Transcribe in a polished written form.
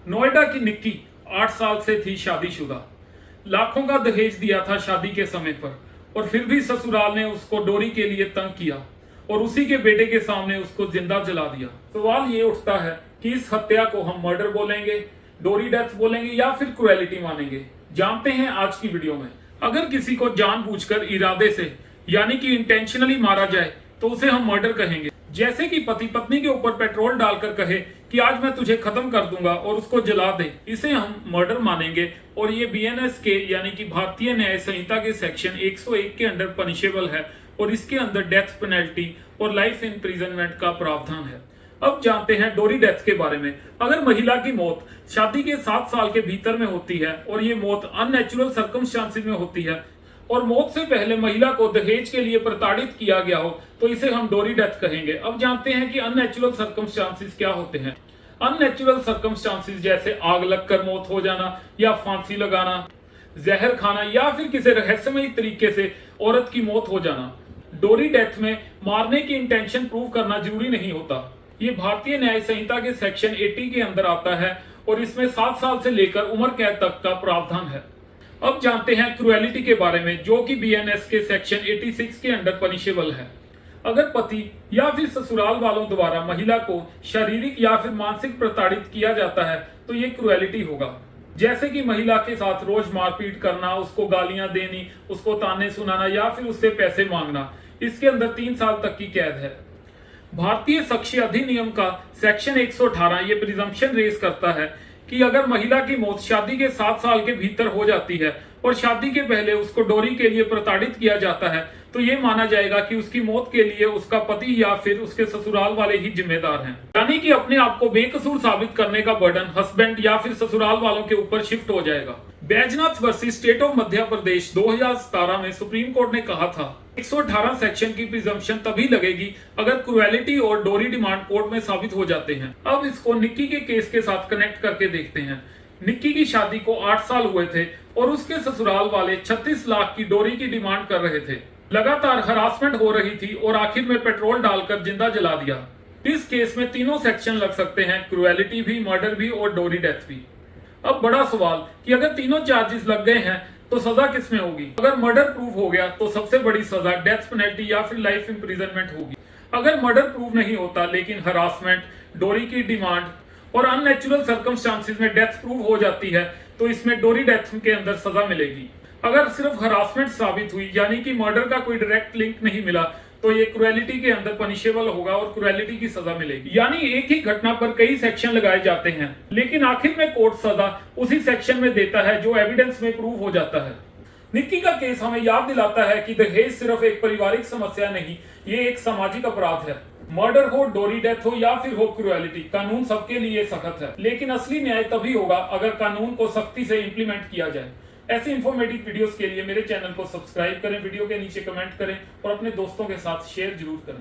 नोएडा की निक्की 8 साल से थी शादीशुदा। लाखों का दहेज दिया था शादी के समय पर और फिर भी ससुराल ने उसको डोरी के लिए तंग किया और उसी के बेटे के सामने उसको जिंदा जला दिया। सवाल ये उठता है कि इस हत्या को हम मर्डर बोलेंगे, डोरी डेथ बोलेंगे या फिर क्रुएलिटी मानेंगे। जानते हैं आज की वीडियो में। अगर किसी को जानबूझकर इरादे से यानी कि इंटेंशनली मारा जाए तो उसे हम मर्डर कहेंगे। जैसे कि पति पत्नी के ऊपर पेट्रोल डालकर कहे कि आज मैं तुझे खत्म कर दूंगा और उसको जला दे, इसे हम मर्डर मानेंगे और ये बीएनएस के यानी कि भारतीय न्याय संहिता के सेक्शन 101 के अंडर पनिशेबल है और इसके अंदर डेथ पेनल्टी और लाइफ इम्प्रिजनमेंट का प्रावधान है। अब जानते हैं डोरी डेथ के बारे में। अगर महिला की मौत शादी के 7 साल के भीतर में होती है और ये मौत अननेचुरल सर्कमस्टांसेस में होती है और मौत से पहले महिला को दहेज के लिए प्रताड़ित किया गया हो तो इसे हम डोरी डेथ कहेंगे। अब जानते हैं कि अननेचुरल सर्कमस्टांसेस क्या होते हैं। अननेचुरल सर्कमस्टांसेस जैसे आग लगकर मौत हो जाना या फांसी लगाना, जहर खाना या फिर किसी रहस्यमयी तरीके से औरत की मौत हो जाना। डोरी डेथ में मारने की इंटेंशन प्रूव करना जरूरी नहीं होता। ये भारतीय न्याय संहिता के सेक्शन 80 के अंदर आता है और इसमें 7 साल से लेकर उम्र कैद तक का प्रावधान है। अब जानते हैं क्रुएलिटी के बारे में, जो कि बीएनएस के सेक्शन 86 के अंडर पनिशेबल है। अगर पति या फिर ससुराल वालों द्वारा महिला को शारीरिक या फिर मानसिक प्रताड़ित किया जाता है तो ये क्रुएलिटी होगा। जैसे कि महिला के साथ रोज मारपीट करना, उसको गालियां देनी, उसको ताने सुनाना या फिर उससे पैसे मांगना। इसके अंदर 3 साल तक की कैद है। भारतीय साक्ष्य अधिनियम का सेक्शन 118 ये प्रिजम्पशन रेज करता है कि अगर महिला की मौत शादी के 7 साल के भीतर हो जाती है और शादी के पहले उसको डोरी के लिए प्रताड़ित किया जाता है तो ये माना जाएगा कि उसकी मौत के लिए उसका पति या फिर उसके ससुराल वाले ही जिम्मेदार हैं। यानी कि अपने आप को बेकसूर साबित करने का बर्डन हस्बैंड या फिर ससुराल वालों के ऊपर शिफ्ट हो जाएगा। Baijnath versus state of Madhya Pradesh 2017 में सुप्रीम कोर्ट ने कहा था 118 सेक्शन की प्रिजम्पशन तभी लगेगी अगर क्रुएलिटी और डोरी डिमांड कोर्ट में साबित हो जाते हैं। अब इसको निक्की के केस के साथ कनेक्ट करके देखते हैं। निक्की की शादी को 8 साल हुए थे और उसके ससुराल वाले 36 लाख की डोरी की डिमांड कर रहे थे। लगातार हरासमेंट हो रही थी और आखिर में पेट्रोल डालकर जिंदा जला दिया। इस केस में तीनों सेक्शन लग सकते हैं, क्रुएलिटी भी, मर्डर भी और डोरी डेथ भी। अब बड़ा सवाल कि अगर तीनों चार्जेस लग गए हैं तो सजा किसमें होगी। अगर मर्डर प्रूव हो गया तो सबसे बड़ी सजा डेथ पेनल्टी या फिर लाइफ इम्प्रिजनमेंट होगी। अगर मर्डर प्रूव नहीं होता लेकिन हरासमेंट, डोरी की डिमांड और अननेचुरल सर्कमस्टांसेस में डेथ प्रूव हो जाती है तो इसमें डोरी डेथ के अंदर सजा मिलेगी। अगर सिर्फ हरासमेंट साबित हुई यानी कि मर्डर का कोई डायरेक्ट लिंक नहीं मिला तो ये क्रुएलिटी के अंदर पनिशेबल होगा और क्रुएलिटी की सजा मिलेगी। यानी एक ही घटना पर कई सेक्शन लगाए जाते हैं लेकिन आखिर में कोर्ट सजा उसी सेक्शन में देता है जो एविडेंस में प्रूव हो जाता है। निक्की का केस हमें याद दिलाता है कि दहेज सिर्फ एक पारिवारिक समस्या नहीं, ये एक सामाजिक अपराध है। मर्डर हो, डोरी डेथ हो या फिर हो क्रुएलिटी, कानून सबके लिए सख्त है। लेकिन असली न्याय तभी होगा अगर कानून को सख्ती से इंप्लीमेंट किया जाए। ऐसे इंफॉर्मेटिव वीडियोस के लिए मेरे चैनल को सब्सक्राइब करें, वीडियो के नीचे कमेंट करें और अपने दोस्तों के साथ शेयर जरूर करें।